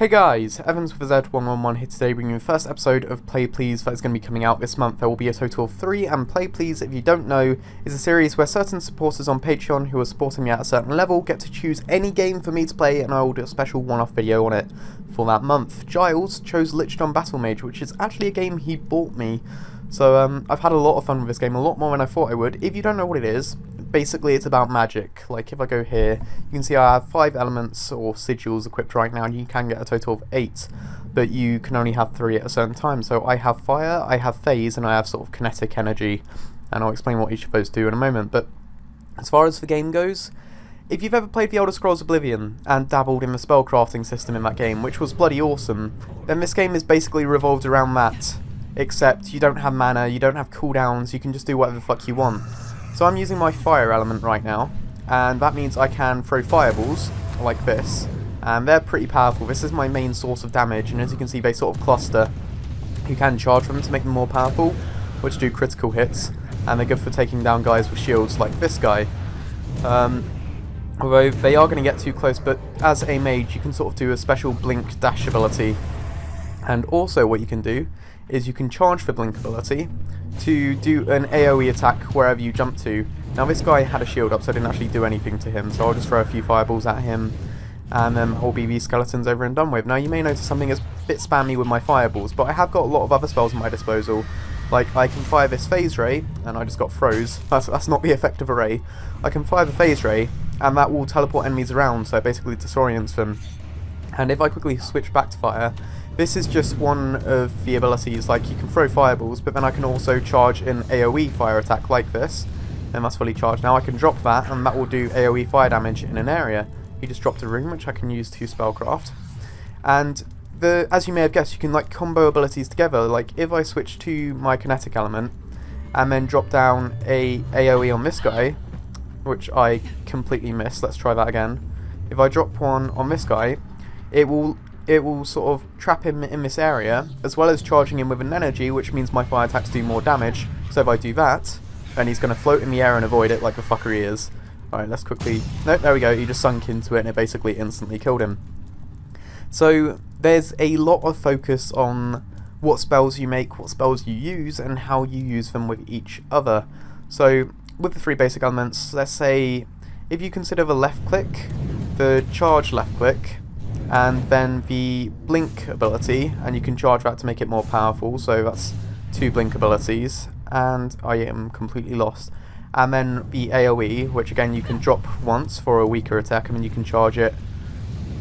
Hey guys, Evans with Z111 here today, bringing you the first episode of Pleas that is going to be coming out this month. There will be a total of 3, and Pleas, if you don't know, is a series where certain supporters on Patreon who are supporting me at a certain level get to choose any game for me to play, and I will do a special one-off video on it for that month. Giles chose Lichdom Battlemage, which is actually a game he bought me, so I've had a lot of fun with this game, a lot more than I thought I would. If you don't know what it is, basically it's about magic. Like if I go here, you can see I have 5 elements or sigils equipped right now, and you can get a total of 8, but you can only have 3 at a certain time. So I have fire, I have phase, and I have sort of kinetic energy, and I'll explain what each of those do in a moment. But as far as the game goes, if you've ever played the Elder Scrolls Oblivion and dabbled in the spellcrafting system in that game, which was bloody awesome, then this game is basically revolved around that, except you don't have mana, you don't have cooldowns, you can just do whatever the fuck you want. So I'm using my fire element right now, and that means I can throw fireballs like this, and they're pretty powerful. This is my main source of damage, and as you can see they sort of cluster. You can charge them to make them more powerful, which do critical hits, and they're good for taking down guys with shields like this guy. Although they are going to get too close, but as a mage you can sort of do a special blink dash ability, and also what you can do is you can charge the blink ability to do an AoE attack wherever you jump to. Now this guy had a shield up, so I didn't actually do anything to him, so I'll just throw a few fireballs at him, and then I'll be these skeletons over and done with. Now you may notice something is a bit spammy with my fireballs, but I have got a lot of other spells at my disposal. Like I can fire this phase ray, and I just got froze. That's not the effect of a ray. I can fire the phase ray, and that will teleport enemies around, so it basically disorients them. And if I quickly switch back to fire, this is just one of the abilities. Like you can throw fireballs, but then I can also charge an AoE fire attack like this, and that's fully charged. Now I can drop that, and that will do AoE fire damage in an area. You just dropped a rune, which I can use to spellcraft. And as you may have guessed, you can like combo abilities together. Like if I switch to my kinetic element, and then drop down a AoE on this guy, which I completely missed. Let's try that again. If I drop one on this guy, it will sort of trap him in this area, as well as charging him with an energy, which means my fire attacks do more damage. So if I do that, then he's going to float in the air and avoid it like the fucker he is. Alright, let's quickly... Nope, there we go, he just sunk into it and it basically instantly killed him. So there's a lot of focus on what spells you make, what spells you use, and how you use them with each other. So with the 3 basic elements, let's say if you consider the left click, the charge left click, and then the blink ability, and you can charge that to make it more powerful, so that's 2 blink abilities, and I am completely lost. And then the AoE, which again you can drop once for a weaker attack, and then you can charge it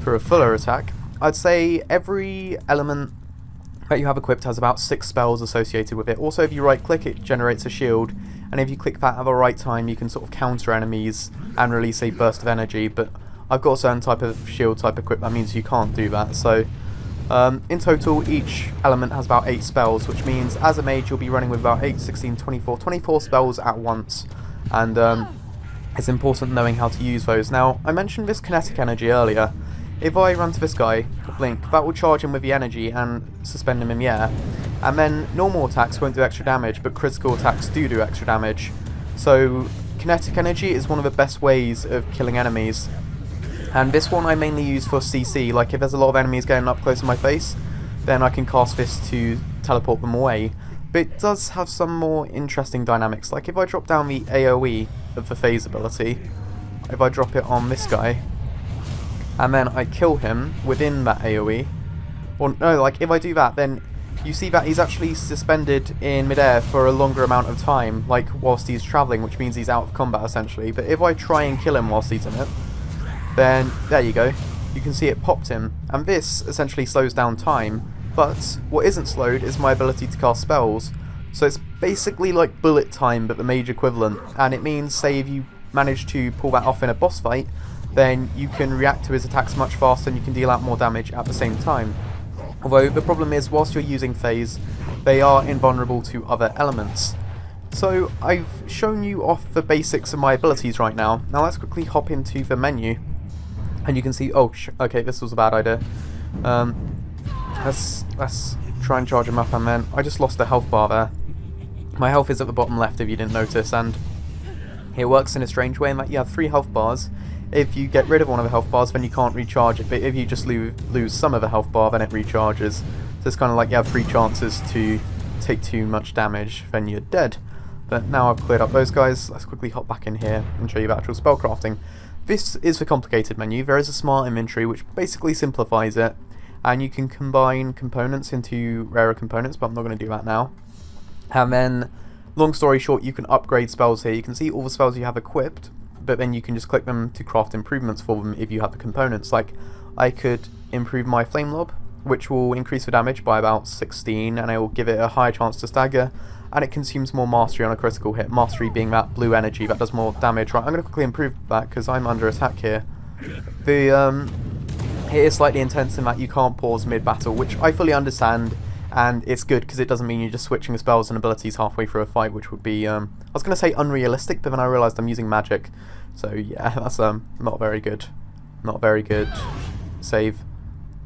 for a fuller attack. I'd say every element that you have equipped has about 6 spells associated with it. Also if you right click, it generates a shield, and if you click that at the right time you can sort of counter enemies and release a burst of energy, but I've got a certain type of shield type equipped, that means you can't do that. So in total each element has about 8 spells, which means as a mage you'll be running with about 8, 16, 24 spells at once, and it's important knowing how to use those. Now I mentioned this kinetic energy earlier. If I run to this guy, blink, that will charge him with the energy and suspend him in the air, and then normal attacks won't do extra damage, but critical attacks do extra damage. So kinetic energy is one of the best ways of killing enemies. And this one I mainly use for CC, like if there's a lot of enemies getting up close to my face, then I can cast this to teleport them away. But it does have some more interesting dynamics, like if I drop down the AoE of the phase ability, if I drop it on this guy, and then I kill him within that AoE, or no, like if I do that, then you see that he's actually suspended in midair for a longer amount of time, like whilst he's travelling, which means he's out of combat essentially. But if I try and kill him whilst he's in it, then there you go, you can see it popped him, and this essentially slows down time, but what isn't slowed is my ability to cast spells. So it's basically like bullet time but the mage equivalent, and it means say if you manage to pull that off in a boss fight, then you can react to his attacks much faster and you can deal out more damage at the same time. Although the problem is, whilst you're using phase, they are invulnerable to other elements. So I've shown you off the basics of my abilities right now. Now let's quickly hop into the menu, and you can see, oh, okay, this was a bad idea. Let's try and charge him up, and then I just lost a health bar there. My health is at the bottom left if you didn't notice, and it works in a strange way in that you have 3 health bars. if you get rid of one of the health bars, then you can't recharge it, but if you just lose some of the health bar, then it recharges. So it's kind of like you have 3 chances to take too much damage, then you're dead. But now I've cleared up those guys, let's quickly hop back in here and show you the actual spellcrafting. This is the complicated menu. There is a smart inventory which basically simplifies it, and you can combine components into rarer components, but I'm not going to do that now. And then, long story short, you can upgrade spells here. You can see all the spells you have equipped, but then you can just click them to craft improvements for them if you have the components. Like, I could improve my Flame Lob, which will increase the damage by about 16, and it will give it a higher chance to stagger, and it consumes more Mastery on a critical hit. Mastery being that blue energy that does more damage. Right, I'm going to quickly improve that because I'm under attack here. The it is slightly intense in that you can't pause mid-battle, which I fully understand, and it's good because it doesn't mean you're just switching spells and abilities halfway through a fight, which would be, I was going to say unrealistic, but then I realised I'm using magic, so yeah, that's not very good. Not very good save.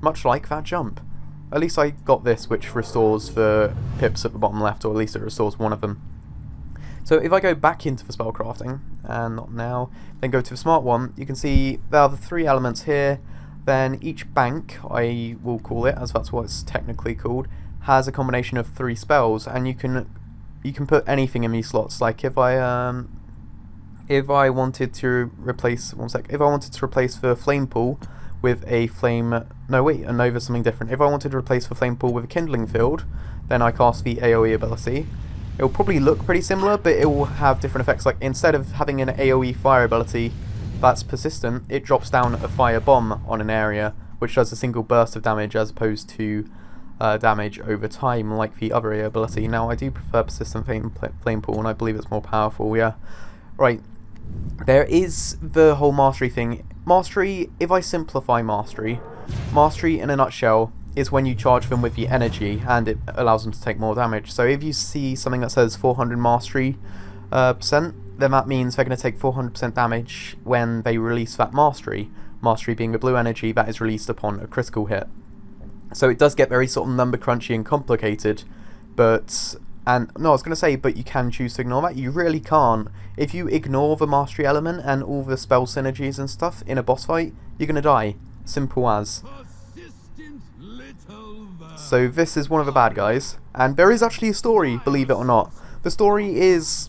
Much like that jump. At least I got this, which restores the pips at the bottom left, or at least it restores one of them. So if I go back into the spellcrafting, and not now, then go to the smart one, you can see there are the 3 elements here. Then each bank, I will call it, as that's what it's technically called, has a combination of 3 spells, and you can put anything in these slots. Like if I wanted to replace, if I wanted to replace the flame pool with a flame, no wait, no, there's something different. If I wanted to replace the flame pool with a kindling field, then I cast the AoE ability. It will probably look pretty similar, but it will have different effects. Like instead of having an AoE fire ability that's persistent, it drops down a fire bomb on an area, which does a single burst of damage as opposed to damage over time like the other AoE ability. Now I do prefer persistent flame pool, and I believe it's more powerful, yeah. Right, there is the whole mastery thing. Mastery, if I simplify mastery in a nutshell is when you charge them with the energy and it allows them to take more damage. So if you see something that says 400 mastery percent, then that means they're going to take 400% damage when they release that mastery. Mastery being the blue energy that is released upon a critical hit. So it does get very sort of number crunchy and complicated, but I was going to say, but you can choose to ignore that. You really can't. If you ignore the mastery element and all the spell synergies and stuff in a boss fight, you're going to die. Simple as. So this is one of the bad guys, and there is actually a story, believe it or not. The story is,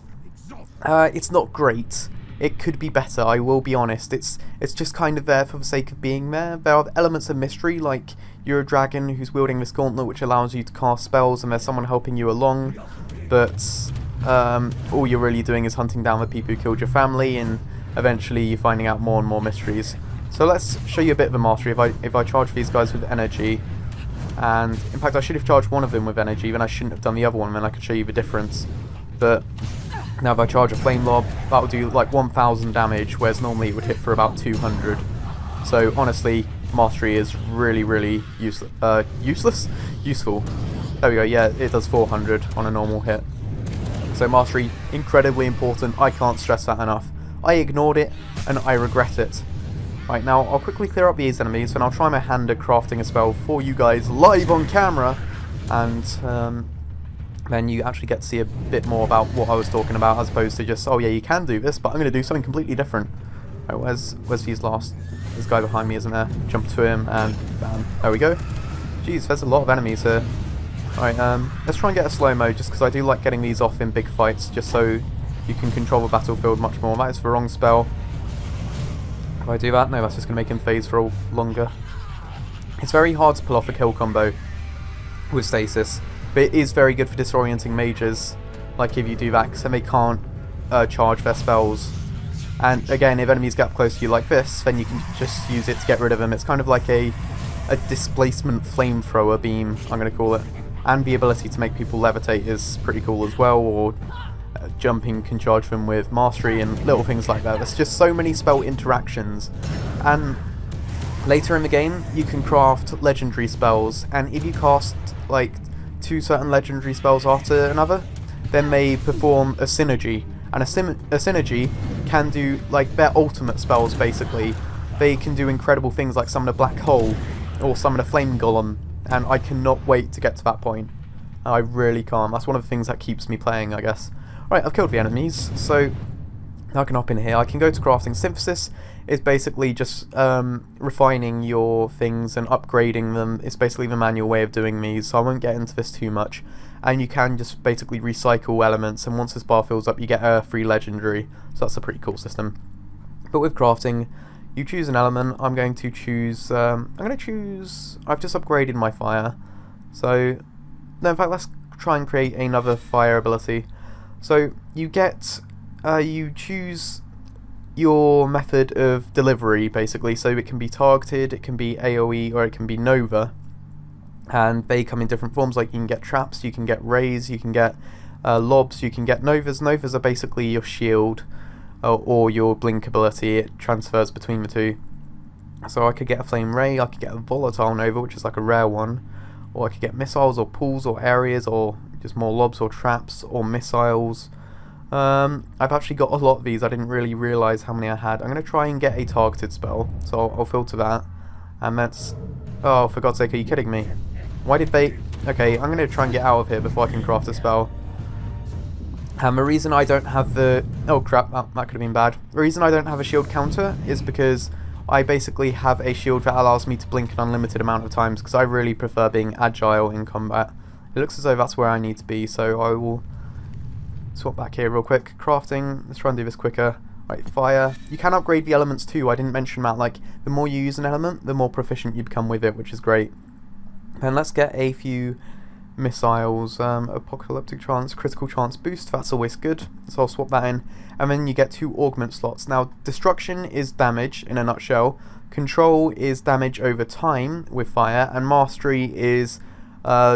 it's not great. It could be better, I will be honest. It's just kind of there for the sake of being there. There are elements of mystery, like you're a dragon who's wielding this gauntlet which allows you to cast spells, and there's someone helping you along, but all you're really doing is hunting down the people who killed your family, and eventually you're finding out more and more mysteries. So let's show you a bit of a mastery. If I charge these guys with energy, and in fact I should have charged one of them with energy, then I shouldn't have done the other one, then I could show you the difference. But now if I charge a flame lob, that will do like 1000 damage, whereas normally it would hit for about 200. So honestly, mastery is really useful. There we go, yeah, it does 400 on a normal hit. So mastery, incredibly important. I can't stress that enough. I ignored it and I regret it. Right, now I'll quickly clear up these enemies, and I'll try my hand at crafting a spell for you guys live on camera, and then you actually get to see a bit more about what I was talking about, as opposed to just, oh yeah, you can do this, but I'm going to do something completely different. Right, where's these last? This guy behind me, isn't there? Jump to him, and bam, there we go. Jeez, there's a lot of enemies here. Right, let's try and get a slow-mo, just because I do like getting these off in big fights, just so you can control the battlefield much more. That is the wrong spell. If I do that, no, that's just going to make him phase for longer. It's very hard to pull off a kill combo with stasis, but it is very good for disorienting mages, like if you do that, because then they can't charge their spells. And again, if enemies get up close to you like this, then you can just use it to get rid of them. It's kind of like a displacement flamethrower beam, I'm going to call it. And the ability to make people levitate is pretty cool as well, or jumping can charge them with mastery and little things like that. There's just so many spell interactions. And later in the game, you can craft legendary spells, and if you cast like 2 certain legendary spells after another, then they perform a synergy. And a synergy can do like their ultimate spells basically. They can do incredible things like summon a black hole or summon a flame golem, and I cannot wait to get to that point. I really can't. That's one of the things that keeps me playing, I guess. Right, I've killed the enemies, so now I can hop in here. I can go to crafting synthesis. is basically just refining your things and upgrading them. It's basically the manual way of doing these, so I won't get into this too much. And you can just basically recycle elements, and once this bar fills up you get a free legendary, so that's a pretty cool system. But with crafting, you choose an element. I'm going to choose, I've just upgraded my fire, so, no, in fact let's try and create another fire ability. So you get, you choose your method of delivery basically, so it can be targeted, it can be AoE, or it can be Nova, and they come in different forms. Like you can get traps, you can get rays, you can get lobs, you can get Novas. Novas are basically your shield or your blink ability. It transfers between the two. So I could get a flame ray, I could get a volatile Nova, which is like a rare one, or I could get missiles or pools or areas, or just more lobs or traps or missiles. I've actually got a lot of these. I didn't really realise how many I had. I'm going to try and get a targeted spell, so I'll filter that. And that's... oh, for God's sake, are you kidding me? Why did they... okay, I'm going to try and get out of here before I can craft a spell. And the reason I don't have the... oh crap, that could have been bad. The reason I don't have a shield counter is because I basically have a shield that allows me to blink an unlimited amount of times, because I really prefer being agile in combat. It looks as though that's where I need to be, so I will swap back here real quick. Crafting, let's try and do this quicker. Right, fire. You can upgrade the elements too. I didn't mention that. Like, the more you use an element, the more proficient you become with it, which is great. Then let's get a few missiles. Apocalyptic chance, critical chance boost. That's always good. So I'll swap that in. And then you get 2 augment slots. Now, destruction is damage in a nutshell. Control is damage over time with fire, and mastery is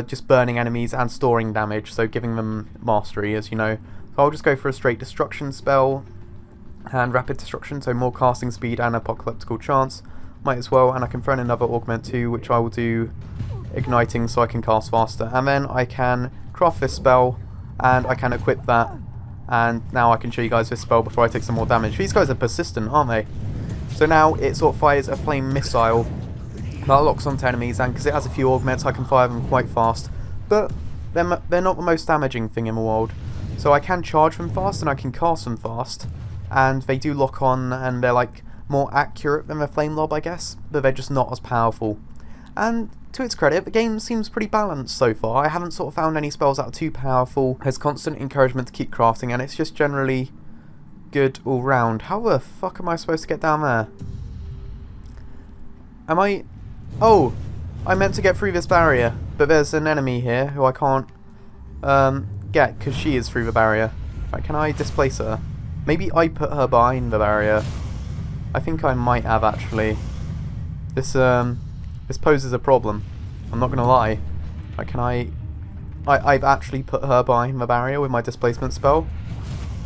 just burning enemies and storing damage, so giving them mastery, as you know. So I'll just go for a straight destruction spell and rapid destruction, so more casting speed and apocalyptical chance. Might as well, and I can throw in another augment too, which I will do igniting so I can cast faster. And then I can craft this spell and I can equip that, and now I can show you guys this spell before I take some more damage. These guys are persistent, aren't they? So now it sort of fires a flame missile that locks onto enemies, and because it has a few augments I can fire them quite fast, but they're not the most damaging thing in the world. So I can charge them fast and I can cast them fast, and they do lock on, and they're like more accurate than the flame lob, I guess, but they're just not as powerful. And to its credit, the game seems pretty balanced so far. I haven't sort of found any spells that are too powerful. There's constant encouragement to keep crafting, and it's just generally good all round. How the fuck am I supposed to get down there? Am I... oh, I meant to get through this barrier, but there's an enemy here who I can't get because she is through the barrier. Right, can I displace her? Maybe I put her behind the barrier. I think I might have, actually. This poses a problem. I'm not going to lie. Right, can I've actually put her behind the barrier with my displacement spell.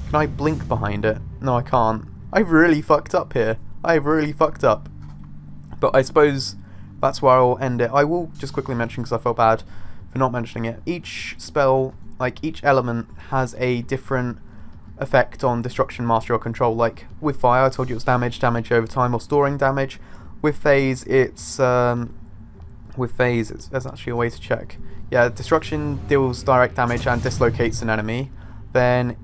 Can I blink behind it? No, I can't. I've really fucked up here. I've really fucked up. But I suppose that's where I'll end it. I will just quickly mention, because I felt bad for not mentioning it, each spell, like each element, has a different effect on destruction, mastery, or control. Like with fire, I told you it was damage over time, or storing damage. With phase, there's actually a way to check. Yeah, destruction deals direct damage and dislocates an enemy. Then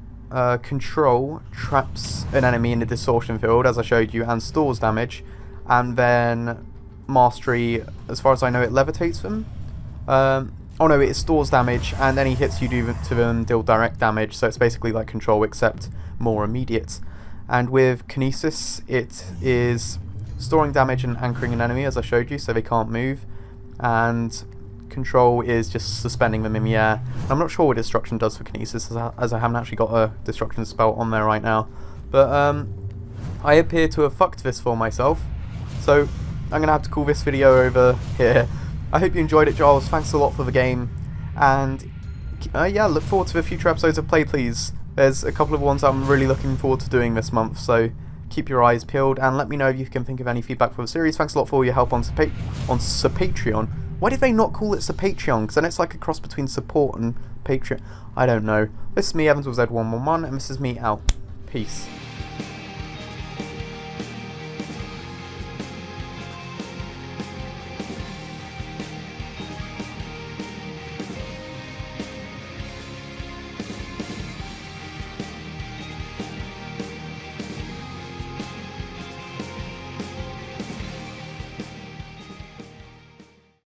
control traps an enemy in the distortion field, as I showed you, and stores damage. And then mastery, as far as I know, it levitates them. Oh no, it stores damage, and any hits you do to them deal direct damage, so it's basically like control except more immediate. And with kinesis, it is storing damage and anchoring an enemy, as I showed you, so they can't move. And control is just suspending them in the air. I'm not sure what destruction does for kinesis, as I haven't actually got a destruction spell on there right now. But I appear to have fucked this for myself, so I'm going to have to call this video over here. I hope you enjoyed it, Giles. Thanks a lot for the game. And yeah, look forward to the future episodes of Pleas. There's a couple of ones I'm really looking forward to doing this month, so keep your eyes peeled and let me know if you can think of any feedback for the series. Thanks a lot for all your help on Patreon. Why did they not call it Patreon? Because then it's like a cross between support and Patreon. I don't know. This is me, Evans with Z111, and this is me out. Peace.